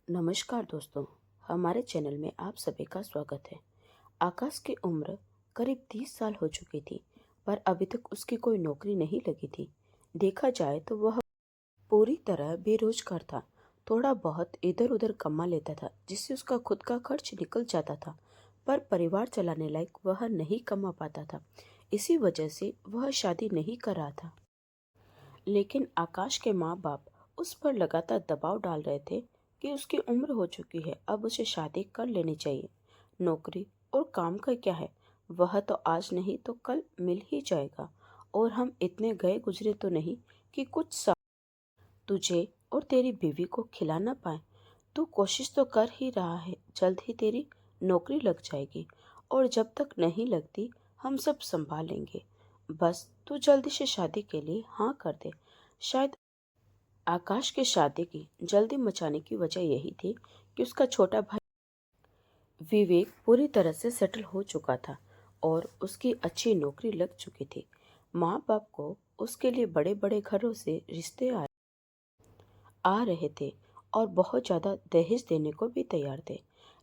नमस्कार दोस्तों, हमारे चैनल में आप सभी का स्वागत है। आकाश की उम्र करीब 30 साल हो चुकी थी, पर अभी तक उसकी कोई नौकरी नहीं लगी थी। देखा जाए तो वह पूरी तरह बेरोजगार था। थोड़ा बहुत इधर उधर कमा लेता था, जिससे उसका खुद का खर्च निकल जाता था, पर परिवार चलाने लायक वह नहीं कमा पाता था। इसी वजह से वह शादी नहीं कर रहा था। लेकिन आकाश के माँ बाप उस पर लगातार दबाव डाल रहे थे कि उसकी उम्र हो चुकी है, अब उसे शादी कर लेनी चाहिए। नौकरी और काम का क्या है, वह तो आज नहीं तो कल मिल ही जाएगा। और हम इतने गए गुजरे तो नहीं कि कुछ साल तुझे और तेरी बीवी को खिला ना पाए। तू कोशिश तो कर ही रहा है, जल्द ही तेरी नौकरी लग जाएगी, और जब तक नहीं लगती हम सब संभाल लेंगे। बस तू जल्दी से शादी के लिए हाँ कर दे। शायद आकाश की शादी की जल्दी मचाने की वजह यही थी कि उसका छोटा भाई विवेक पूरी तरह से सेटल हो चुका था और उसकी अच्छी नौकरी लग चुकी थी। माँ बाप को उसके लिए बड़े बड़े घरों से रिश्ते आ रहे थे और बहुत ज़्यादा दहेज देने को भी तैयार थे।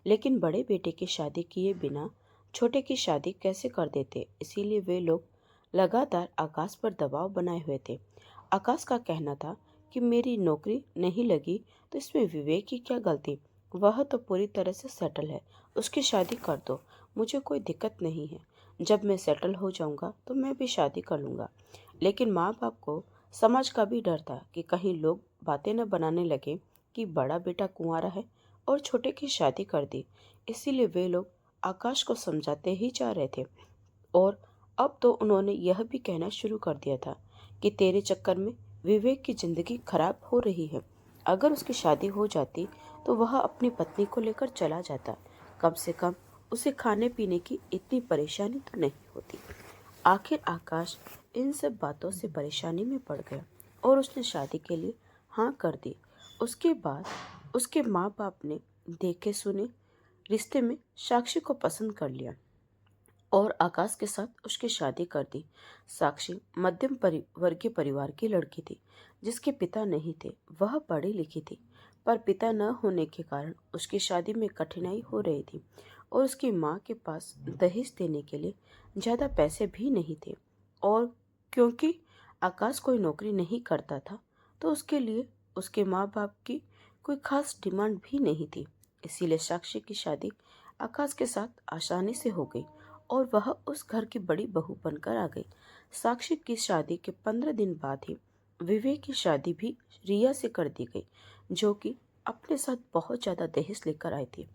लेकिन बड़े बेटे की शादी किए बिना छोटे की शादी कैसे कर देते, इसीलिए वे लोग लगातार आकाश पर दबाव बनाए हुए थे। आकाश का कहना था कि मेरी नौकरी नहीं लगी तो इसमें विवेक की क्या गलती, वह तो पूरी तरह से सेटल है, उसकी शादी कर दो, मुझे कोई दिक्कत नहीं है। जब मैं सेटल हो जाऊंगा तो मैं भी शादी कर लूंगा। लेकिन माँ बाप को समाज का भी डर था कि कहीं लोग बातें न बनाने लगे कि बड़ा बेटा कुंवारा है और छोटे की शादी कर दी। इसीलिए वे लोग आकाश को समझाते ही जा रहे थे। और अब तो उन्होंने यह भी कहना शुरू कर दिया था कि तेरे चक्कर में विवेक की जिंदगी खराब हो रही है। अगर उसकी शादी हो जाती तो वह अपनी पत्नी को लेकर चला जाता, कम से कम उसे खाने पीने की इतनी परेशानी तो नहीं होती। आखिर आकाश इन सब बातों से परेशानी में पड़ गया और उसने शादी के लिए हाँ कर दी। उसके बाद उसके माँ बाप ने देखे सुने रिश्ते में साक्षी को पसंद कर लिया और आकाश के साथ उसकी शादी कर दी। साक्षी मध्यम वर्गीय परिवार की लड़की थी, जिसके पिता नहीं थे। वह पढ़ी लिखी थी, पर पिता न होने के कारण उसकी शादी में कठिनाई हो रही थी और उसकी माँ के पास दहेज देने के लिए ज़्यादा पैसे भी नहीं थे। और क्योंकि आकाश कोई नौकरी नहीं करता था, तो उसके लिए उसके माँ बाप की कोई खास डिमांड भी नहीं थी। इसीलिए साक्षी की शादी आकाश के साथ आसानी से हो गई और वह उस घर की बड़ी बहू बनकर आ गई। साक्षी की शादी के 15 दिन बाद ही विवेक की शादी भी रिया से कर दी गई, जो कि अपने साथ बहुत ज़्यादा दहेज लेकर आई थी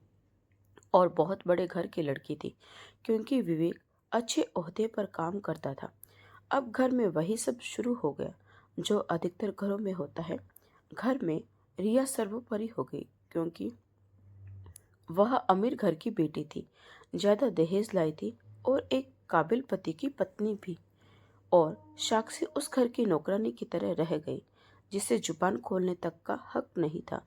और बहुत बड़े घर की लड़की थी, क्योंकि विवेक अच्छे ओहदे पर काम करता था। अब घर में वही सब शुरू हो गया जो अधिकतर घरों में होता है। घर में रिया सर्वोपरि हो गई, क्योंकि वह अमीर घर की बेटी थी, ज्यादा दहेज लाई थी और एक काबिल पति की पत्नी भी। और साक्षी उस घर की नौकरानी की तरह रह गई, जिसे जुबान खोलने तक का हक नहीं था।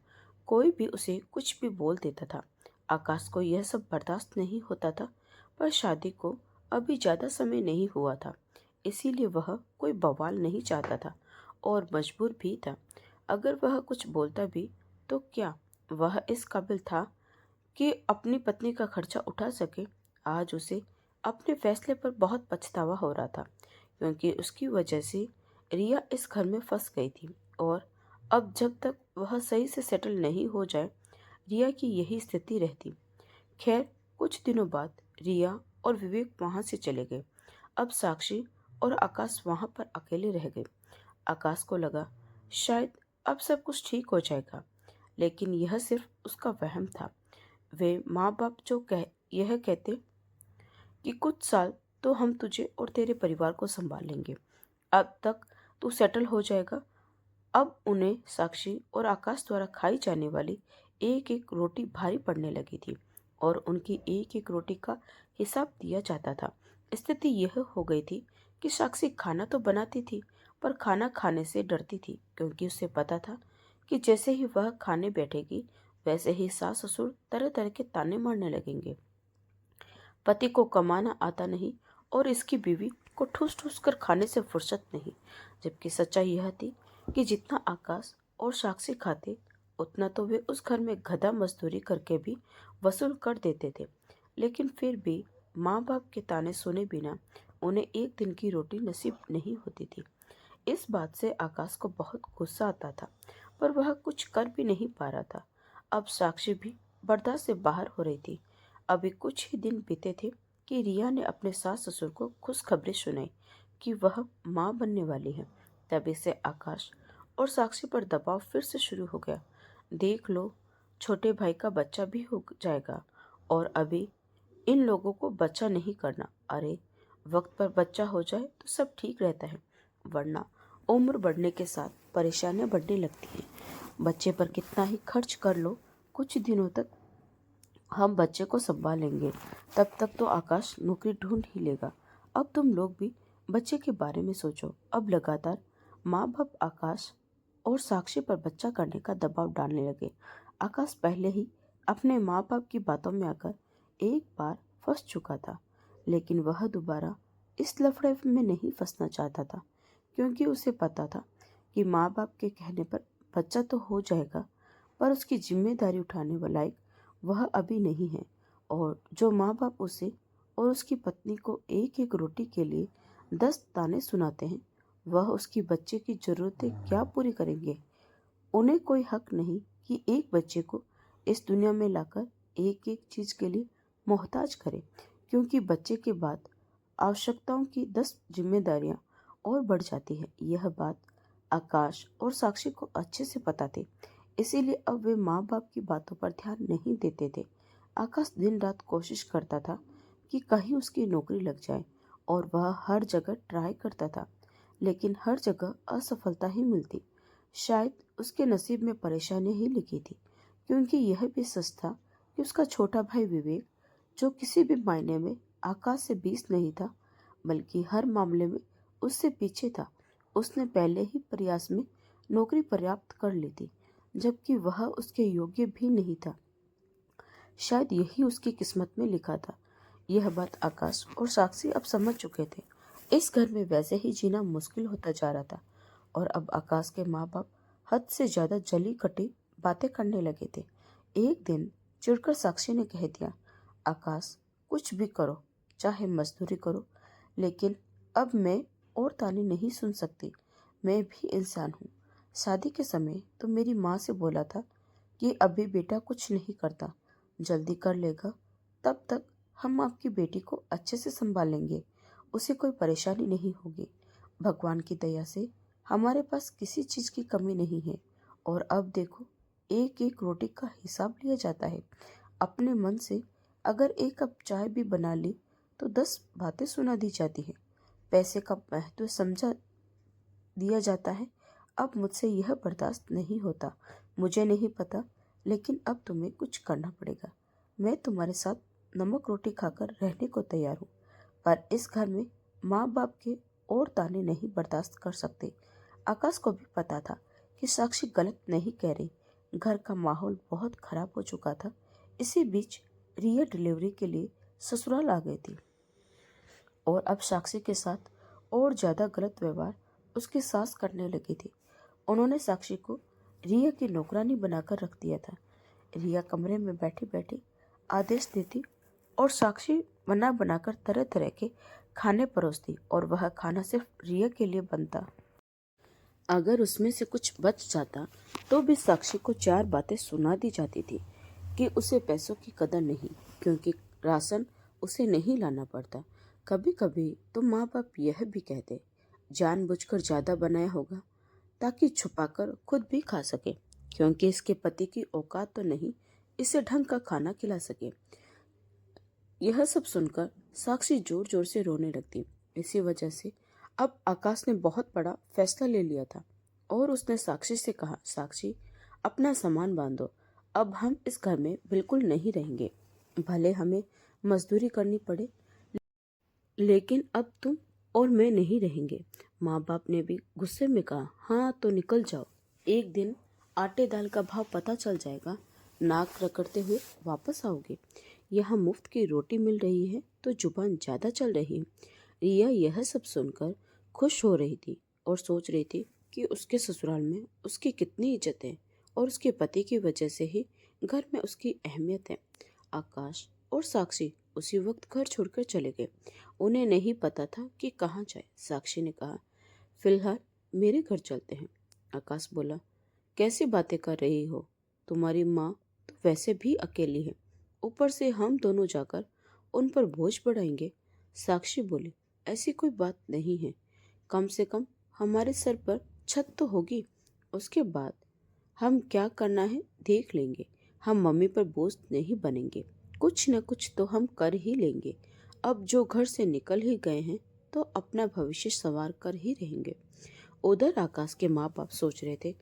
कोई भी उसे कुछ भी बोल देता था। आकाश को यह सब बर्दाश्त नहीं होता था, पर शादी को अभी ज्यादा समय नहीं हुआ था, इसीलिए वह कोई बवाल नहीं चाहता था और मजबूर भी था। अगर वह कुछ बोलता भी तो क्या वह इस काबिल था कि अपनी पत्नी का खर्चा उठा सके? आज उसे अपने फैसले पर बहुत पछतावा हो रहा था, क्योंकि उसकी वजह से रिया इस घर में फंस गई थी और अब जब तक वह सही से सेटल नहीं हो जाए, रिया की यही स्थिति रहती। खैर, कुछ दिनों बाद रिया और विवेक वहां से चले गए। अब साक्षी और आकाश वहां पर अकेले रह गए। आकाश को लगा शायद अब सब कुछ ठीक हो जाएगा, लेकिन यह सिर्फ उसका वहम था। वे माँ बाप जो यह कहते कि कुछ साल तो हम तुझे और तेरे परिवार को संभाल लेंगे, अब तक तू सेटल हो जाएगा। अब उन्हें साक्षी और आकाश द्वारा खाई जाने वाली एक एक रोटी भारी पड़ने लगी थी और उनकी एक एक रोटी का हिसाब दिया जाता था। स्थिति यह हो गई थी कि साक्षी खाना तो बनाती थी, पर खाना खाने से डरती थी, क्योंकि उसे पता था कि जैसे ही वह खाने बैठेगी, वैसे ही सास ससुर तरह तरह के ताने मारने लगेंगे। पति को कमाना आता नहीं और इसकी बीवी को ठूस ठूस कर खाने से फुर्सत नहीं। जबकि सच्चाई यह थी कि जितना आकाश और साक्षी खाते, उतना तो वे उस घर में गधा मजदूरी करके भी वसूल कर देते थे, लेकिन फिर भी माँ बाप के ताने सुने बिना उन्हें एक दिन की रोटी नसीब नहीं होती थी। इस बात से आकाश को बहुत गुस्सा आता था, पर वह कुछ कर भी नहीं पा रहा था। अब साक्षी भी बर्दाश्त से बाहर हो रही थी। अभी कुछ ही दिन बीते थे कि रिया ने अपने सास ससुर को खुशखबरी सुनाई कि वह माँ बनने वाली है। तभी से आकाश और साक्षी पर दबाव फिर से शुरू हो गया। देख लो, छोटे भाई का बच्चा भी हो जाएगा और अभी इन लोगों को बच्चा नहीं करना। अरे, वक्त पर बच्चा हो जाए तो सब ठीक रहता है, वरना उम्र बढ़ने के साथ परेशानियां बढ़ने लगती हैं। बच्चे पर कितना ही खर्च कर लो, कुछ दिनों तक हम बच्चे को संभाल लेंगे, तब तक तो आकाश नौकरी ढूंढ ही लेगा। अब तुम लोग भी बच्चे के बारे में सोचो। अब लगातार माँ बाप आकाश और साक्षी पर बच्चा करने का दबाव डालने लगे। आकाश पहले ही अपने माँ बाप की बातों में आकर एक बार फंस चुका था, लेकिन वह दोबारा इस लफड़े में नहीं फंसना चाहता था, क्योंकि उसे पता था कि माँ बाप के कहने पर बच्चा तो हो जाएगा, पर उसकी जिम्मेदारी उठाने वाला लायक वह अभी नहीं है। और जो माँ बाप उसे और उसकी पत्नी को एक एक रोटी के लिए 10 ताने सुनाते हैं, वह उसकी बच्चे की जरूरतें क्या पूरी करेंगे। उन्हें कोई हक नहीं कि एक बच्चे को इस दुनिया में लाकर एक एक चीज के लिए मोहताज करे, क्योंकि बच्चे के बाद आवश्यकताओं की 10 जिम्मेदारियां और बढ़ जाती है। यह बात आकाश और साक्षी को अच्छे से पता थी, इसीलिए अब वे माँ बाप की बातों पर ध्यान नहीं देते थे। आकाश दिन रात कोशिश करता था कि कहीं उसकी नौकरी लग जाए, और वह हर जगह ट्राई करता था, लेकिन हर जगह असफलता ही मिलती। शायद उसके नसीब में परेशानी ही लिखी थी, क्योंकि यह भी सच था कि उसका छोटा भाई विवेक, जो किसी भी मायने में आकाश से 20 नहीं था, बल्कि हर मामले में उससे पीछे था, उसने पहले ही प्रयास में नौकरी प्राप्त कर ली थी, जबकि वह उसके योग्य भी नहीं था। शायद यही उसकी किस्मत में लिखा था। यह बात आकाश और साक्षी अब समझ चुके थे। इस घर में वैसे ही जीना मुश्किल होता जा रहा था, और अब आकाश के माँ बाप हद से ज्यादा जली कटी बातें करने लगे थे। एक दिन चिढ़कर साक्षी ने कह दिया, आकाश, कुछ भी करो, चाहे मजदूरी करो, लेकिन अब मैं और ताने नहीं सुन सकती। मैं भी इंसान हूँ। शादी के समय तो मेरी माँ से बोला था कि अभी बेटा कुछ नहीं करता, जल्दी कर लेगा, तब तक हम आपकी बेटी को अच्छे से संभाल लेंगे, उसे कोई परेशानी नहीं होगी। भगवान की दया से हमारे पास किसी चीज़ की कमी नहीं है, और अब देखो, एक एक रोटी का हिसाब लिया जाता है। अपने मन से अगर एक कप चाय भी बना ली तो 10 बातें सुना दी जाती है। पैसे का महत्व समझा दिया जाता है। अब मुझसे यह बर्दाश्त नहीं होता। मुझे नहीं पता, लेकिन अब तुम्हें कुछ करना पड़ेगा। मैं तुम्हारे साथ नमक रोटी खाकर रहने को तैयार हूँ, पर इस घर में माँ बाप के और ताने नहीं बर्दाश्त कर सकते। आकाश को भी पता था कि साक्षी गलत नहीं कह रही। घर का माहौल बहुत खराब हो चुका था। इसी बीच रिया डिलीवरी के लिए ससुराल आ गई थी, और अब साक्षी के साथ और ज़्यादा गलत व्यवहार उसकी सास करने लगी थी। उन्होंने साक्षी को रिया की नौकरानी बनाकर रख दिया था। रिया कमरे में बैठी बैठी आदेश देती, और साक्षी बना बनाकर तरह तरह के खाने परोसती, और वह खाना सिर्फ रिया के लिए बनता। अगर उसमें से कुछ बच जाता तो भी साक्षी को 4 बातें सुना दी जाती थी कि उसे पैसों की कदर नहीं, क्योंकि राशन उसे नहीं लाना पड़ता। कभी कभी तो माँ बाप यह भी कहते, जानबूझकर ज़्यादा बनाया होगा ताकि छुपाकर खुद भी खा सके, क्योंकि इसके पति की औकात तो नहीं इसे ढंग का खाना खिला सके। यह सब सुनकर साक्षी जोर जोर से रोने लगती। इसी वजह से अब आकाश ने बहुत बड़ा फैसला ले लिया था, और उसने साक्षी से कहा, साक्षी, अपना सामान बांधो, अब हम इस घर में बिल्कुल नहीं रहेंगे। भले हमें मजदूरी करनी पड़े, लेकिन अब तुम और मैं नहीं रहेंगे। माँ बाप ने भी गुस्से में कहा, हाँ तो निकल जाओ, एक दिन आटे दाल का भाव पता चल जाएगा, नाक रगड़ते हुए वापस आओगे। यहाँ मुफ्त की रोटी मिल रही है तो जुबान ज्यादा चल रही है। रिया यह सब सुनकर खुश हो रही थी और सोच रही थी कि उसके ससुराल में उसकी कितनी इज्जत है, और उसके पति की वजह से ही घर में उसकी अहमियत है। आकाश और साक्षी उसी वक्त घर छोड़कर चले गए। उन्हें नहीं पता था कि कहाँ जाए। साक्षी ने कहा, फिलहाल मेरे घर चलते हैं। आकाश बोला, कैसी बातें कर रही हो? तुम्हारी माँ तो वैसे भी अकेली है, ऊपर से हम दोनों जाकर उन पर बोझ बढ़ाएंगे। साक्षी बोली, ऐसी कोई बात नहीं है, कम से कम हमारे सर पर छत तो होगी। उसके बाद हम क्या करना है देख लेंगे। हम मम्मी पर बोझ नहीं बनेंगे, कुछ न कुछ तो हम कर ही लेंगे। अब जो घर से निकल ही गए हैं तो अपना भविष्य संवार कर ही रहेंगे। उधर आकाश के माँ बाप सोच रहे थे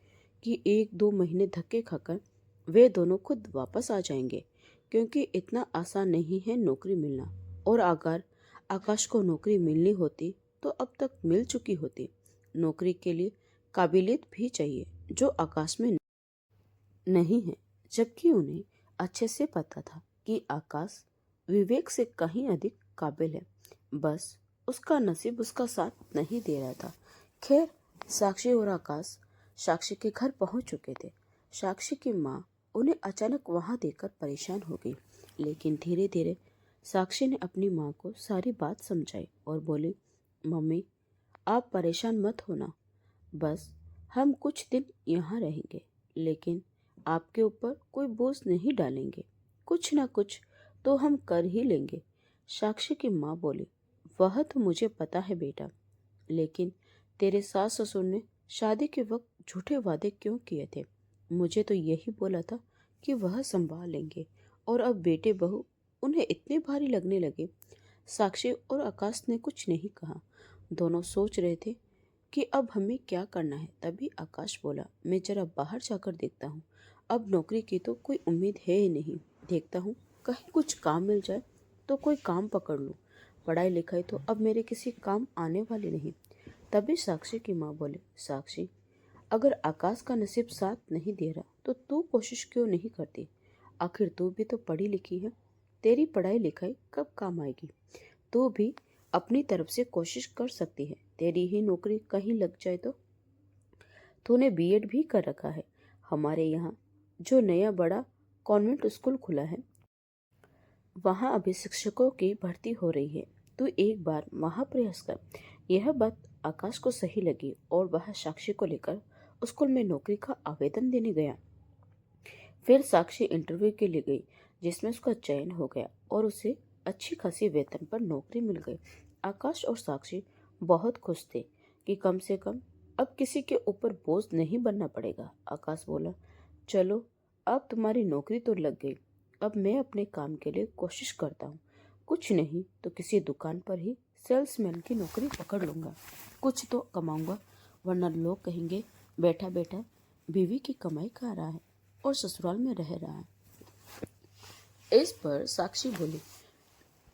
कि 1-2 महीने धक्के खाकर वे दोनों खुद वापस आ जाएंगे, क्योंकि इतना आसान नहीं है नौकरी मिलना। और अगर आकाश को नौकरी मिलनी होती तो अब तक मिल चुकी होती। नौकरी के लिए काबिलियत भी चाहिए, जो आकाश में नहीं है। जबकि उन्हें अच्छे से पता था कि आकाश विवेक से कहीं अधिक काबिल है, बस उसका नसीब उसका साथ नहीं दे रहा था। खैर, साक्षी और आकाश साक्षी के घर पहुंच चुके थे। साक्षी की माँ उन्हें अचानक वहां देखकर परेशान हो गई, लेकिन धीरे धीरे साक्षी ने अपनी माँ को सारी बात समझाई और बोली, मम्मी, आप परेशान मत होना, बस हम कुछ दिन यहाँ रहेंगे, लेकिन आपके ऊपर कोई बोझ नहीं डालेंगे। कुछ ना कुछ तो हम कर ही लेंगे। साक्षी की माँ बोली, वह तो मुझे पता है बेटा, लेकिन तेरे सास ससुर ने शादी के वक्त झूठे वादे क्यों किए थे? मुझे तो यही बोला था कि वह संभाल लेंगे, और अब बेटे बहू उन्हें इतने भारी लगने लगे। साक्षी और आकाश ने कुछ नहीं कहा। दोनों सोच रहे थे कि अब हमें क्या करना है। तभी आकाश बोला, मैं जरा बाहर जाकर देखता हूँ। अब नौकरी की तो कोई उम्मीद है ही नहीं। देखता हूँ कहीं कुछ काम मिल जाए तो कोई काम पकड़ लूँ। पढ़ाई लिखाई तो अब मेरे किसी काम आने वाली नहीं। तभी साक्षी की माँ बोले, साक्षी, अगर आकाश का नसीब साथ नहीं दे रहा तो तू कोशिश क्यों नहीं करती? आखिर तू भी तो पढ़ी लिखी है, तेरी पढ़ाई लिखाई कब काम आएगी? तू भी अपनी तरफ से कोशिश कर सकती है। तेरी ही नौकरी कहीं लग जाए तो? तूने बीएड भी कर रखा है। हमारे यहाँ जो नया बड़ा कॉन्वेंट स्कूल खुला है, वहाँ अभी शिक्षकों की भर्ती हो रही है। तू एक बार वहाँ प्रयास कर। यह बात आकाश को सही लगी और वह साक्षी को लेकर स्कूल में नौकरी का आवेदन देने गया। फिर साक्षी इंटरव्यू के लिए गई, जिसमें उसका चयन हो गया और उसे अच्छी खासी वेतन पर नौकरी मिल गई। आकाश और साक्षी बहुत खुश थे कि कम से कम अब किसी के ऊपर बोझ नहीं बनना पड़ेगा। आकाश बोला, चलो, अब तुम्हारी नौकरी तो लग गई। अब मैं अपने काम के लिए कोशिश करता हूँ। कुछ नहीं तो किसी दुकान पर ही सेल्समैन की नौकरी पकड़ लूँगा। कुछ तो कमाऊँगा, वरना लोग कहेंगे बैठा बैठा बीवी की कमाई खा रहा है और ससुराल में रह रहा है। इस पर साक्षी बोली,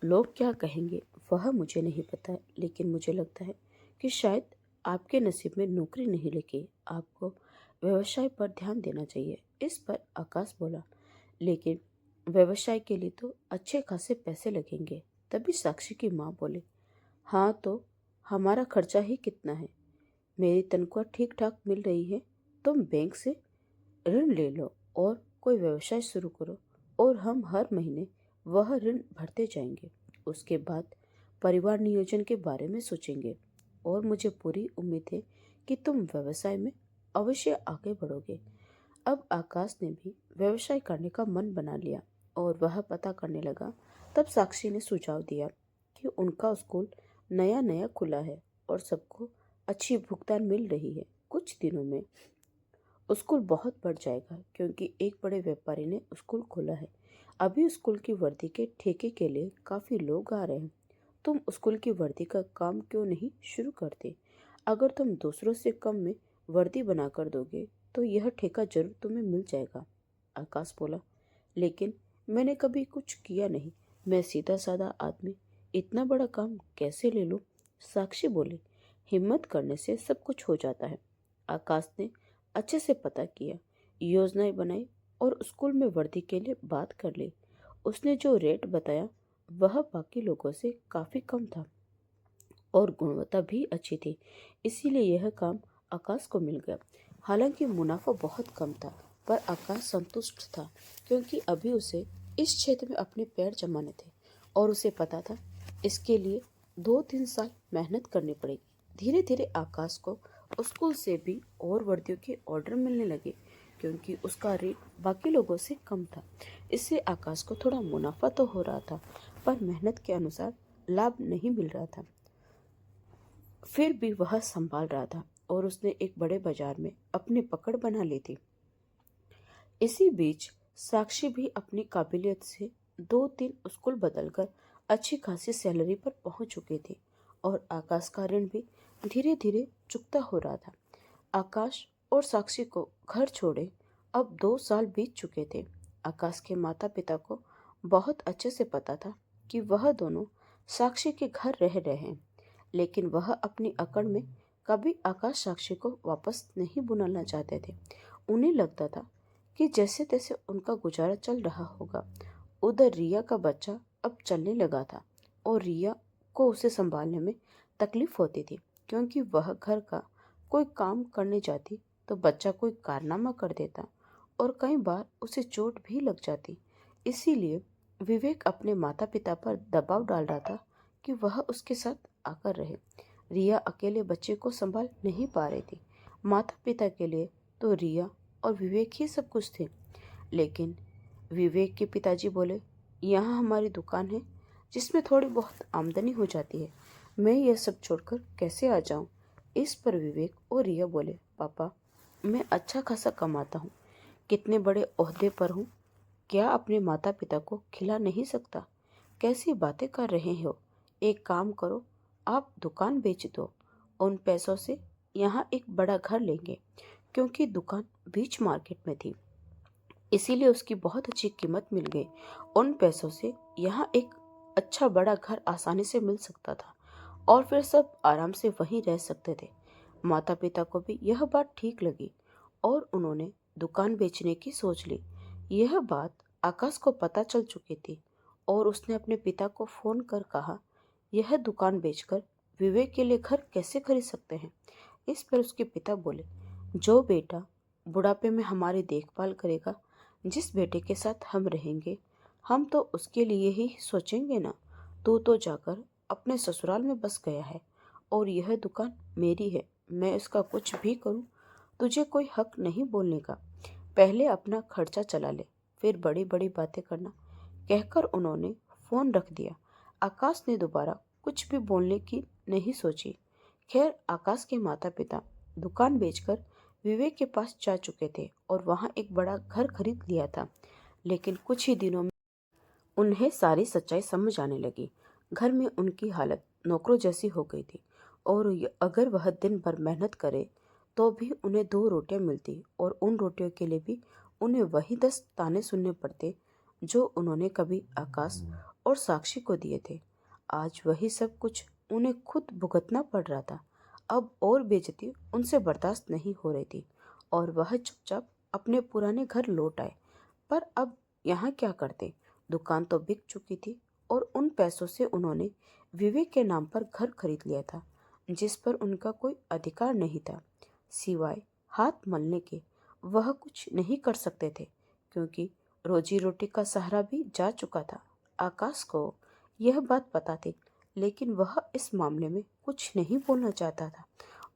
लोग क्या कहेंगे वह मुझे नहीं पता, लेकिन मुझे लगता है कि शायद आपके नसीब में नौकरी नहीं लिखी, आपको व्यवसाय पर ध्यान देना चाहिए। इस पर आकाश बोला, लेकिन व्यवसाय के लिए तो अच्छे खासे पैसे लगेंगे। तभी साक्षी की माँ बोली, हाँ तो हमारा खर्चा ही कितना है? मेरी तनख्वाह ठीक ठाक मिल रही है। तुम बैंक से ऋण ले लो और कोई व्यवसाय शुरू करो, और हम हर महीने वह ऋण भरते जाएंगे। उसके बाद परिवार नियोजन के बारे में सोचेंगे, और मुझे पूरी उम्मीद है कि तुम व्यवसाय में अवश्य आगे बढ़ोगे। अब आकाश ने भी व्यवसाय करने का मन बना लिया और वह पता करने लगा। तब साक्षी ने सुझाव दिया कि उनका स्कूल नया नया खुला है और सबको अच्छी भुगतान मिल रही है। कुछ दिनों में स्कूल बहुत बढ़ जाएगा, क्योंकि एक बड़े व्यापारी ने स्कूल खोला है। अभी स्कूल की वर्दी के ठेके के लिए काफ़ी लोग आ रहे हैं। तुम स्कूल की वर्दी का काम क्यों नहीं शुरू करते? अगर तुम दूसरों से कम में वर्दी बना कर दोगे तो यह ठेका जरूर तुम्हें मिल जाएगा। आकाश बोला, लेकिन मैंने कभी कुछ किया नहीं, मैं सीधा साधा आदमी इतना बड़ा काम कैसे ले लूं? साक्षी बोली, हिम्मत करने से सब कुछ हो जाता है। आकाश ने अच्छे से पता किया, योजनाएं बनाई और स्कूल में वर्दी के लिए बात कर ली। उसने जो रेट बताया वह बाकी लोगों से काफ़ी कम था और गुणवत्ता भी अच्छी थी, इसीलिए यह काम आकाश को मिल गया। हालांकि मुनाफा बहुत कम था, पर आकाश संतुष्ट था क्योंकि अभी उसे इस क्षेत्र में अपने पैर जमाने थे और उसे पता था इसके लिए 2-3 साल मेहनत करनी पड़ेगी। धीरे धीरे आकाश को स्कूल से भी और वर्दियों के ऑर्डर मिलने लगे क्योंकि उसका रेट बाकी लोगों से कम था। इससे आकाश को थोड़ा मुनाफा तो हो रहा था पर मेहनत के अनुसार लाभ नहीं मिल रहा था। फिर भी वह संभाल रहा था और उसने एक बड़े बाजार में अपनी पकड़ बना ली थी। इसी बीच साक्षी भी अपनी काबिलियत से 2-3 स्कूल बदलकर अच्छी खासी सैलरी पर पहुंच चुकी थी और आकाश का ऋण भी धीरे धीरे चुकता हो रहा था। आकाश और साक्षी को घर छोड़े अब 2 साल बीत चुके थे। आकाश के माता पिता को बहुत अच्छे से पता था कि वह दोनों साक्षी के घर रह रहे हैं, लेकिन वह अपनी अकड़ में कभी आकाश साक्षी को वापस नहीं बुलाना चाहते थे। उन्हें लगता था कि जैसे तैसे उनका गुजारा चल रहा होगा। उधर रिया का बच्चा अब चलने लगा था और रिया को उसे संभालने में तकलीफ होती थी क्योंकि वह घर का कोई काम करने जाती तो बच्चा कोई कारनामा कर देता और कई बार उसे चोट भी लग जाती। इसीलिए विवेक अपने माता पिता पर दबाव डाल रहा था कि वह उसके साथ आकर रहे। रिया अकेले बच्चे को संभाल नहीं पा रही थी। माता पिता के लिए तो रिया और विवेक ही सब कुछ थे। लेकिन विवेक के पिताजी बोले, यहाँ हमारी दुकान है जिसमें थोड़ी बहुत आमदनी हो जाती है, मैं यह सब छोड़कर कैसे आ जाऊं। इस पर विवेक और रिया बोले, पापा मैं अच्छा खासा कमाता हूँ, कितने बड़े ओहदे पर हूँ, क्या अपने माता पिता को खिला नहीं सकता। कैसी बातें कर रहे हो। एक काम करो, आप दुकान बेच दो, उन पैसों से यहाँ एक बड़ा घर लेंगे क्योंकि दुकान बीच मार्केट में थी, इसीलिए उसकी बहुत अच्छी कीमत मिल गई। उन पैसों से यहाँ एक अच्छा बड़ा घर आसानी से मिल सकता था और फिर सब आराम से वहीं रह सकते थे। माता पिता को भी यह बात ठीक लगी और उन्होंने दुकान बेचने की सोच ली। यह बात आकाश को पता चल चुकी थी और उसने अपने पिता को फोन कर कहा, यह दुकान बेचकर विवेक के लिए घर कैसे खरीद सकते हैं। इस पर उसके पिता बोले, जो बेटा बुढ़ापे में हमारी देखभाल करेगा, जिस बेटे के साथ हम रहेंगे, हम तो उसके लिए ही सोचेंगे ना। तू तो जाकर अपने ससुराल में बस गया है और यह दुकान मेरी है, मैं इसका कुछ भी करूं, तुझे कोई हक नहीं बोलने का। पहले अपना खर्चा चला ले, फिर बड़ी बड़ी बातें करना। कहकर उन्होंने फोन रख दिया। आकाश ने दोबारा कुछ भी बोलने की नहीं सोची। खैर आकाश के माता पिता दुकान बेचकर विवेक के पास जा चुके थे और वहां एक बड़ा घर खरीद लिया था। लेकिन कुछ ही दिनों में उन्हें सारी सच्चाई समझ आने लगी। घर में उनकी हालत नौकरों जैसी हो गई थी और अगर वह दिन भर मेहनत करे तो भी उन्हें 2 रोटियां मिलती और उन रोटियों के लिए भी उन्हें वही 10 ताने सुनने पड़ते जो उन्होंने कभी आकाश और साक्षी को दिए थे। आज वही सब कुछ उन्हें खुद भुगतना पड़ रहा था। अब और बेइज्जती उनसे बर्दाश्त नहीं हो रही थी और वह चुपचाप अपने पुराने घर लौट आए। पर अब यहाँ क्या करते, दुकान तो बिक चुकी थी और उन पैसों से उन्होंने विवेक के नाम पर घर खरीद लिया था जिस पर उनका कोई अधिकार नहीं था। सिवाय हाथ मलने के वह कुछ नहीं कर सकते थे क्योंकि रोजी रोटी का सहारा भी जा चुका था। आकाश को यह बात पता थी लेकिन वह इस मामले में कुछ नहीं बोलना चाहता था।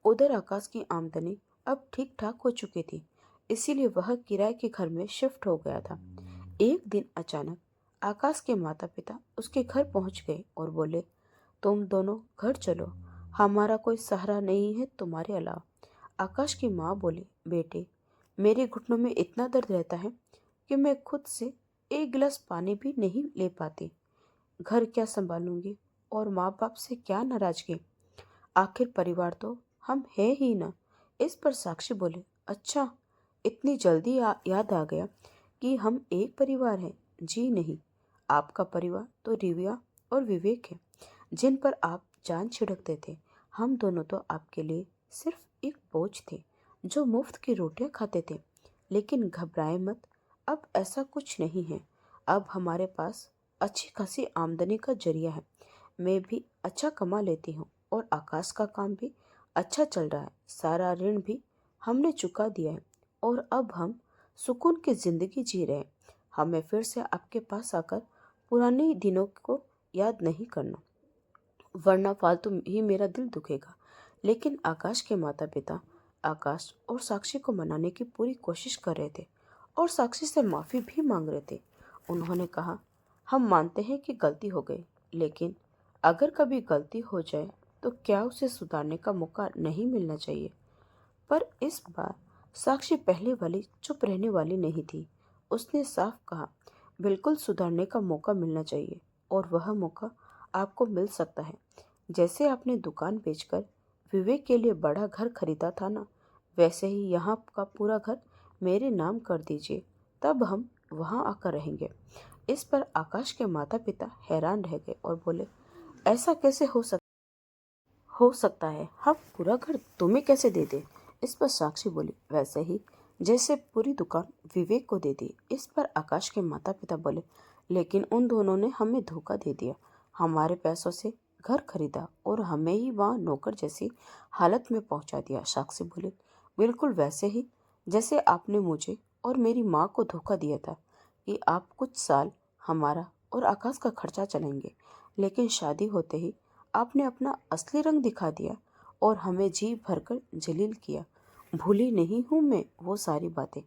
उधर आकाश की आमदनी अब ठीक ठाक हो चुकी थी, इसीलिए वह किराए के घर में शिफ्ट हो गया था। एक दिन अचानक आकाश के माता पिता उसके घर पहुंच गए और बोले, तुम दोनों घर चलो, हमारा कोई सहारा नहीं है तुम्हारे अलावा। आकाश की माँ बोली, बेटे मेरे घुटनों में इतना दर्द रहता है कि मैं खुद से एक गिलास पानी भी नहीं ले पाती, घर क्या संभालूंगी और माँ बाप से क्या नाराजगी, आखिर परिवार तो हम है ही ना। इस पर साक्षी बोले, अच्छा इतनी जल्दी याद आ गया कि हम एक परिवार हैं। जी नहीं, आपका परिवार तो रिविया और विवेक है जिन पर आप जान छिड़कते थे। हम दोनों तो आपके लिए सिर्फ एक बोझ थे जो मुफ्त की रोटियां खाते थे। लेकिन घबराए मत, अब ऐसा कुछ नहीं है। अब हमारे पास अच्छी खासी आमदनी का जरिया है, मैं भी अच्छा कमा लेती हूँ और आकाश का काम भी अच्छा चल रहा है। सारा ऋण भी हमने चुका दिया है और अब हम सुकून की जिंदगी जी रहे। हमें फिर से आपके पास आकर पुराने दिनों को याद नहीं करना, वरना फालतू ही मेरा दिल दुखेगा। लेकिन आकाश के माता पिता आकाश और साक्षी को मनाने की पूरी कोशिश कर रहे थे और साक्षी से माफी भी मांग रहे थे। उन्होंने कहा, हम मानते हैं कि गलती हो गई, लेकिन अगर कभी गलती हो जाए तो क्या उसे सुधारने का मौका नहीं मिलना चाहिए? पर इस बार साक्षी पहले वाली चुप रहने वाली नहीं थी। उसने साफ कहा, बिल्कुल सुधारने का मौका मिलना चाहिए, और वह मौका आपको मिल सकता है। जैसे आपने दुकान बेचकर विवेक के लिए बड़ा घर खरीदा था ना, वैसे ही यहाँ का पूरा घर मेरे नाम कर दीजिए, तब हम वहाँ आकर रहेंगे। इस पर आकाश के माता पिता हैरान रह गए और बोले, ऐसा कैसे हो सकता है? हम पूरा घर तुम्हें कैसे दे दे? इस पर साक्षी बोली, वैसे ही जैसे पूरी दुकान विवेक को दे दी। इस पर आकाश के माता पिता बोले, लेकिन उन दोनों ने हमें धोखा दे दिया। हमारे पैसों से घर खरीदा और हमें ही वहाँ नौकर जैसी हालत में पहुंचा दिया। साक्षी बोली, बिल्कुल वैसे ही जैसे आपने मुझे और मेरी माँ को धोखा दिया था कि आप कुछ साल हमारा और आकाश का खर्चा चलेंगे, लेकिन शादी होते ही आपने अपना असली रंग दिखा दिया और हमें जी भरकर जलील किया। भूली नहीं हूँ मैं वो सारी बातें।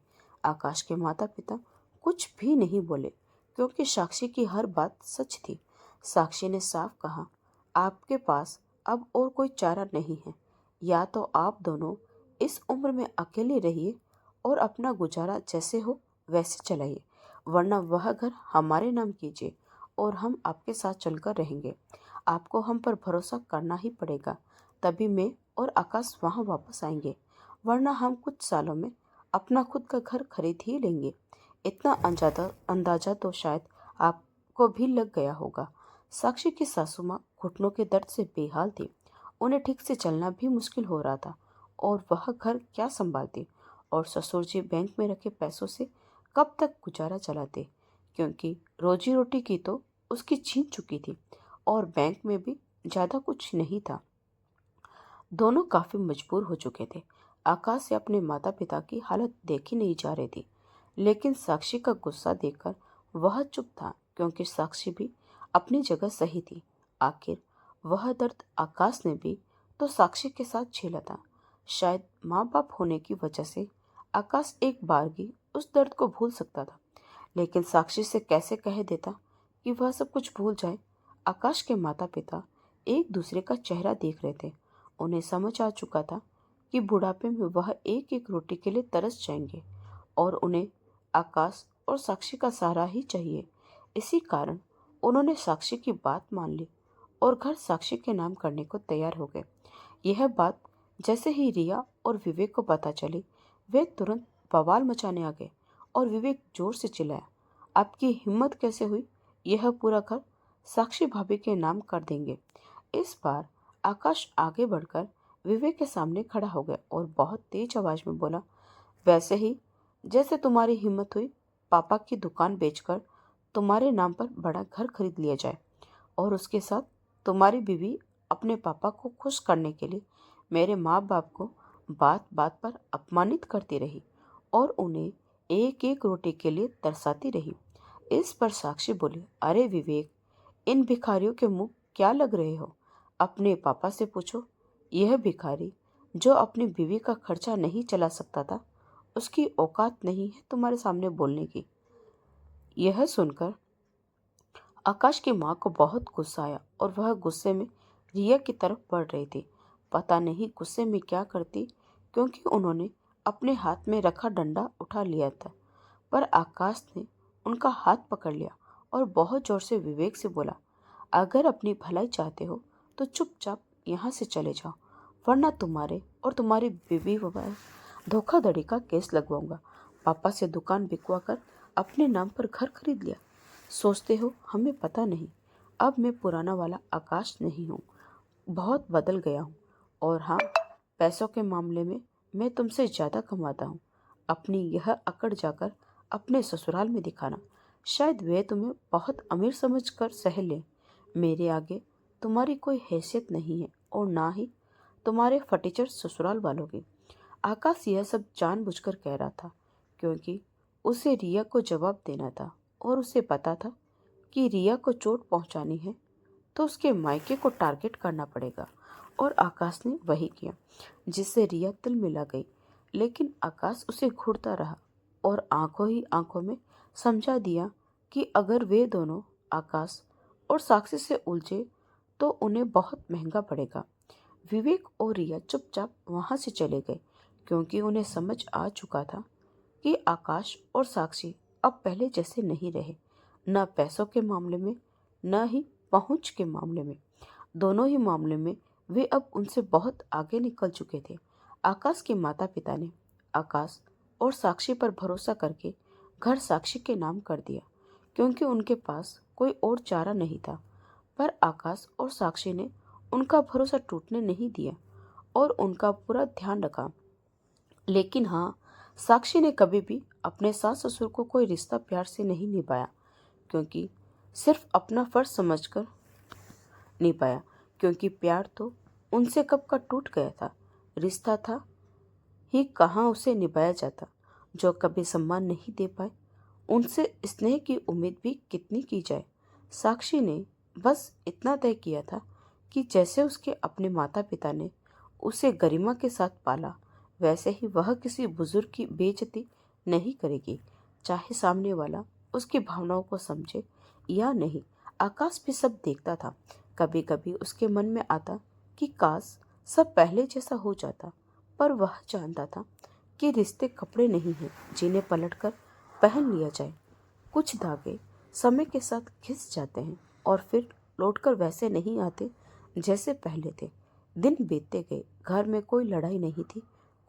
आकाश के माता पिता कुछ भी नहीं बोले, क्योंकि साक्षी की हर बात सच थी। साक्षी ने साफ कहा, आपके पास अब और कोई चारा नहीं है। या तो आप दोनों इस उम्र में अकेले रहिए और अपना गुजारा जैसे हो वैसे चलाइए, वरना वह घर हमारे नाम कीजिए और हम आपके साथ चलकर रहेंगे। आपको हम पर भरोसा करना ही पड़ेगा, तभी मैं और आकाश वहाँ वापस आएंगे, वरना हम कुछ सालों में अपना खुद का घर खरीद ही लेंगे। इतना अंदाजा तो शायद आपको भी लग गया होगा। साक्षी की सासू माँ घुटनों के दर्द से बेहाल थी। उन्हें ठीक से चलना भी मुश्किल हो रहा था, और वह घर क्या संभालती, और ससुर जी बैंक में रखे पैसों से कब तक गुजारा चलाते, क्योंकि रोजी रोटी की तो उसकी छीन चुकी थी और बैंक में भी ज्यादा कुछ नहीं था। दोनों काफी मजबूर हो चुके थे। आकाश से अपने माता पिता की हालत देखी नहीं जा रही थी, लेकिन साक्षी का गुस्सा देखकर वह चुप था, क्योंकि साक्षी भी अपनी जगह सही थी। आखिर वह दर्द आकाश ने भी तो साक्षी के साथ झेला था। शायद माँ बाप होने की वजह से आकाश एक बार भी उस दर्द को भूल सकता था, लेकिन साक्षी से कैसे कह देता कि वह सब कुछ भूल जाए। आकाश के माता पिता एक दूसरे का चेहरा देख रहे थे। उन्हें समझ आ चुका था कि बुढ़ापे में वह एक एक रोटी के लिए तरस जाएंगे और उन्हें आकाश और साक्षी का सहारा ही चाहिए। इसी कारण उन्होंने साक्षी की बात मान ली और घर साक्षी के नाम करने को तैयार हो गए। यह बात जैसे ही रिया और विवेक को पता चली, वे तुरंत बवाल मचाने आ गए और विवेक जोर से चिल्लाया, आपकी हिम्मत कैसे हुई? यह पूरा घर साक्षी भाभी के नाम कर देंगे। इस बार आकाश आगे बढ़कर विवेक के सामने खड़ा हो गया और बहुत तेज आवाज में बोला, वैसे ही जैसे तुम्हारी हिम्मत हुई पापा की दुकान बेचकर तुम्हारे नाम पर बड़ा घर खरीद लिया जाए, और उसके साथ तुम्हारी बीवी अपने पापा को खुश करने के लिए मेरे माँ बाप को बात बात पर अपमानित करती रही और उन्हें एक एक रोटी के लिए तरसाती रही। इस पर साक्षी बोली, अरे विवेक, इन भिखारियों के मुंह क्या लग रहे हो? अपने पापा से पूछो। यह भिखारी जो अपनी बीवी का खर्चा नहीं चला सकता था, उसकी औकात नहीं है तुम्हारे सामने बोलने की। यह सुनकर आकाश की माँ को बहुत गुस्सा आया और वह गुस्से में रिया की तरफ बढ़ रही थी। पता नहीं गुस्से में क्या करती, क्योंकि उन्होंने अपने हाथ में रखा डंडा उठा लिया था। पर आकाश ने उनका हाथ पकड़ लिया और बहुत जोर से विवेक से बोला, अगर अपनी भलाई चाहते हो तो चुपचाप यहाँ से चले जाओ, वरना तुम्हारे और तुम्हारी बीवी पर धोखाधड़ी का केस लगवाऊंगा। पापा से दुकान बिकवा कर अपने नाम पर घर खरीद लिया। सोचते हो हमें पता नहीं? अब मैं पुराना वाला आकाश नहीं हूँ, बहुत बदल गया हूँ। और हाँ, पैसों के मामले में मैं तुमसे ज़्यादा कमाता हूँ। अपनी यह अकड़ जाकर अपने ससुराल में दिखाना। शायद वे तुम्हें बहुत अमीर समझकर सह लें। मेरे आगे तुम्हारी कोई हैसियत नहीं है और ना ही तुम्हारे फटीचर ससुराल वालों की। आकाश यह सब जानबूझकर कह रहा था, क्योंकि उसे रिया को जवाब देना था और उसे पता था कि रिया को चोट पहुंचानी है तो उसके मायके को टारगेट करना पड़ेगा। और आकाश ने वही किया, जिससे रिया तिलमिला गई। लेकिन आकाश उसे घूरता रहा और आंखों ही आंखों में समझा दिया कि अगर वे दोनों आकाश और साक्षी से उलझे तो उन्हें बहुत महंगा पड़ेगा। विवेक और रिया चुपचाप वहां से चले गए, क्योंकि उन्हें समझ आ चुका था कि आकाश और साक्षी अब पहले जैसे नहीं रहे, न पैसों के मामले में न ही पहुंच के मामले में। दोनों ही मामले में वे अब उनसे बहुत आगे निकल चुके थे। आकाश के माता पिता ने आकाश और साक्षी पर भरोसा करके घर साक्षी के नाम कर दिया, क्योंकि उनके पास कोई और चारा नहीं था। पर आकाश और साक्षी ने उनका भरोसा टूटने नहीं दिया और उनका पूरा ध्यान रखा। लेकिन हाँ, साक्षी ने कभी भी अपने सास ससुर को कोई रिश्ता प्यार से नहीं निभाया, क्योंकि सिर्फ अपना फर्ज समझकर निभाया, क्योंकि प्यार तो उनसे कब का टूट गया था। रिश्ता था ही कहाँ उसे निभाया जाता। जो कभी सम्मान नहीं दे पाए, उनसे स्नेह की उम्मीद भी कितनी की जाए। साक्षी ने बस इतना तय किया था कि जैसे उसके अपने माता पिता ने उसे गरिमा के साथ पाला, वैसे ही वह किसी बुजुर्ग की बेइज्जती नहीं करेगी, चाहे सामने वाला उसकी भावनाओं को समझे या नहीं। आकाश भी सब देखता था। कभी कभी उसके मन में आता कि काश सब पहले जैसा हो जाता, पर वह जानता था कि रिश्ते कपड़े नहीं हैं जिन्हें पलटकर पहन लिया जाए। कुछ धागे समय के साथ घिस जाते हैं और फिर लौटकर वैसे नहीं आते जैसे पहले थे। दिन बीतते गए, घर में कोई लड़ाई नहीं थी,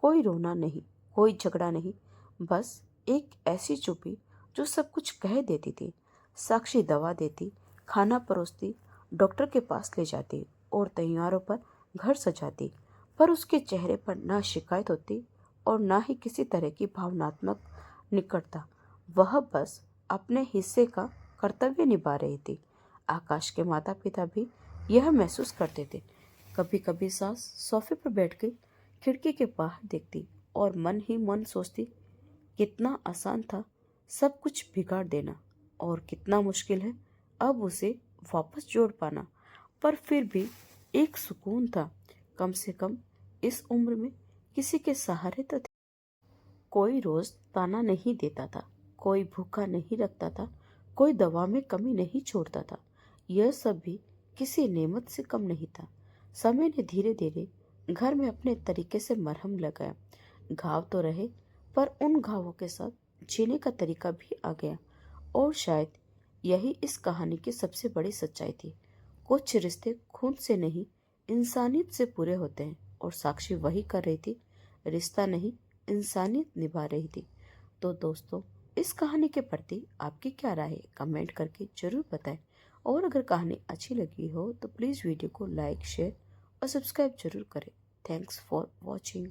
कोई रोना नहीं, कोई झगड़ा नहीं, बस एक ऐसी चुप्पी जो सब कुछ कह देती थी। साक्षी दवा देती, खाना परोसती, डॉक्टर के पास ले जाती और त्योहारों पर घर सजाती, पर उसके चेहरे पर ना शिकायत होती और ना ही किसी तरह की भावनात्मक निकटता। वह बस अपने हिस्से का कर्तव्य निभा रही थी। आकाश के माता पिता भी यह महसूस करते थे। कभी कभी सास सोफे पर बैठकर खिड़की के बाहर देखती और मन ही मन सोचती, कितना आसान था सब कुछ बिगाड़ देना और कितना मुश्किल है अब उसे वापस जोड़ पाना। पर फिर भी एक सुकून था, कम से कम इस उम्र में किसी के सहारे तो थे। कोई रोज ताना नहीं देता था, कोई भूखा नहीं रखता था, कोई दवा में कमी नहीं छोड़ता था। यह सब भी किसी नेमत से कम नहीं था। समय ने धीरे धीरे घर में अपने तरीके से मरहम लगाया। घाव तो रहे, पर उन घावों के साथ जीने का तरीका भी आ गया। और शायद यही इस कहानी की सबसे बड़ी सच्चाई थी। कुछ रिश्ते खून से नहीं, इंसानियत से पूरे होते हैं, और साक्षी वही कर रही थी। रिश्ता नहीं, इंसानियत निभा रही थी। तो दोस्तों, इस कहानी के प्रति आपकी क्या राय है, कमेंट करके जरूर बताएं। और अगर कहानी अच्छी लगी हो तो प्लीज़ वीडियो को लाइक, शेयर और सब्सक्राइब जरूर करें। Thanks for watching.